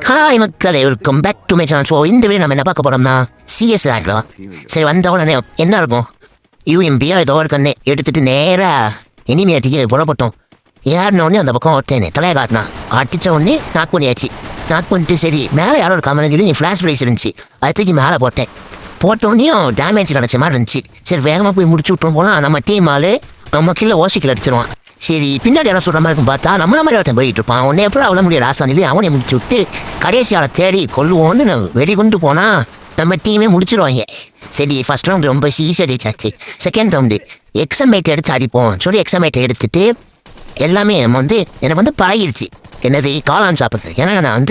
Hi மக்களே, welcome back to my channel. So இந்த video நம்ம என்ன பார்க்க போகிறோம்னா சிஎஸ் ஆகலாம். சரி, வந்த உடனே என்ன இருக்கும், யூஎம்பியா ஏதோ ஒரு கண்ணு எடுத்துகிட்டு நேராக இனிமேட்டுக்கு புறப்பட்டோம். ஏறினோடனே அந்த பக்கம் ஒருத்தேன் தலையை காட்டினா, அடித்த உடனே நாக் பண்ணியாச்சு. நாக் பண்ணிட்டு சரி மேலே யாரோ ஒரு கமெண்ட் சொல்லி ஃப்ளாஷ் ப்ரைஸ் இருந்துச்சு, அதை தூக்கி மேலே போட்டோடனையும் டேமேஜ் கிடச்ச மாதிரி இருந்துச்சு. சரி வேகமாக போய் முடிச்சு விட்டோம் போனால் நம்ம டீம் ஆள் நம்ம கீழே ஓசிக்கில் அடிச்சிருவான். சரி பின்னாடி யாரும் சொல்கிற மாதிரி இருக்கும் பார்த்தா நம்மள மாதிரி ஒருத்தன் போயிட்டு இருப்பான். உடனே எப்போ அவ்வளோ முடியாது ராசானிலே அவனை முடிச்சு விட்டு கடைசியால் தேடி கொல்லுவோன்னு வெடி கொண்டு போனால் நம்ம டீமே முடிச்சிருவாங்க. சரி ஃபஸ்ட் ரவுண்டு ரொம்ப ஈஸியாக ஜெயிச்சாச்சு. செகண்ட் ரவுண்டு எக்ஸாமேட் எடுத்து அடிப்போம் சொல்லி எக்ஸாமேட்டை எடுத்துகிட்டு எல்லாமே எனக்கு பழகிடுச்சு. என்னது காளான் சாப்பிட்றது. ஏன்னா நான்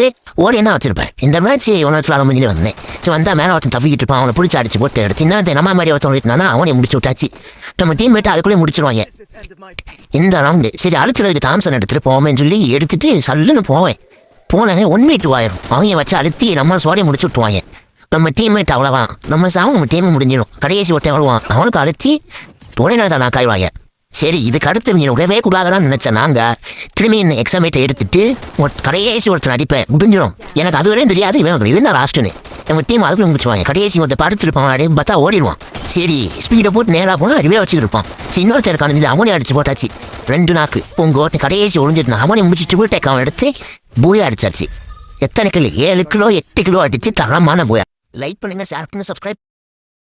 ஓரே தான் வச்சிருப்பேன். இந்த மேட்ச் ஒன்று அரை மணியில் வந்தேன். சரி வந்தால் மேலே ஒருத்தன் தவிக்கிட்டு இருப்பான், அவனை பிடிச்சி அடிச்சு போட்டு எடுத்து என்ன நம்ம மாதிரி ஒருத்தன் விட்டுனா அவனை முடிச்சு விட்டாச்சு. நம்ம டீம் மேட்டு அதுக்குள்ளே முடிச்சிருவாங்க இந்த ரவுண்டு. சரி அழுத்துறதுக்கு தாம்சன் எடுத்துகிட்டு போவேன்னு சொல்லி எடுத்துகிட்டு சல்லுன்னு போனேன் 1v2 ஆயிரும். அவங்க வச்சு அழுத்தி நம்ம சோறையை முடிச்சு விட்டுருவாங்க. நம்ம டீம்மேட் அவ்வளோதான், நம்ம நம்ம டீமை முடிஞ்சிடும். கடைசி ஒருத்தன் வருவான், அவனுக்கு அழுத்தி ஒரே நேரம் தான் நான் காய்வாங்க. சரி இதுக்கு அடுத்து நீ விடவே கூடாதான்னு நினச்சேன். நாங்கள் திரும்பி எக்ஸாமேட்டை எடுத்துகிட்டு கடைசி ஒருத்தர் அடிப்பேன், முடிஞ்சிடும். எனக்கு அது வரையும் தெரியாது இவன் தான் லாஸ்ட்டுன்னு. நம்ம டீம் அதுக்குள்ளே முடிச்சுவாங்க. கடைசி ஒருத்தர் படுத்துருப்பான், அப்படின்னு பார்த்தா ஓடிடுவான். சரி ஸ்பீடை போட்டு நேராக போனால் அறிவே வச்சுருப்பான். சரி இன்னொருத்தர் இருக்கான அவனே அடிச்சு போட்டாச்சு. 2 நாக்கு உங்கள் ஒருத்தர் கடைசி ஒழிஞ்சிட்டு அவனை முடிச்சுட்டு போய் டேக் அவன் எடுத்து பூயா அடிச்சாச்சு. எத்தனை கிலோ 7 கிலோ 8 கிலோ அடிச்சு தரமான பூயா. லைக் பண்ணுங்கள், ஷேர் பண்ணுங்கள், சப்ஸ்கிரைப்.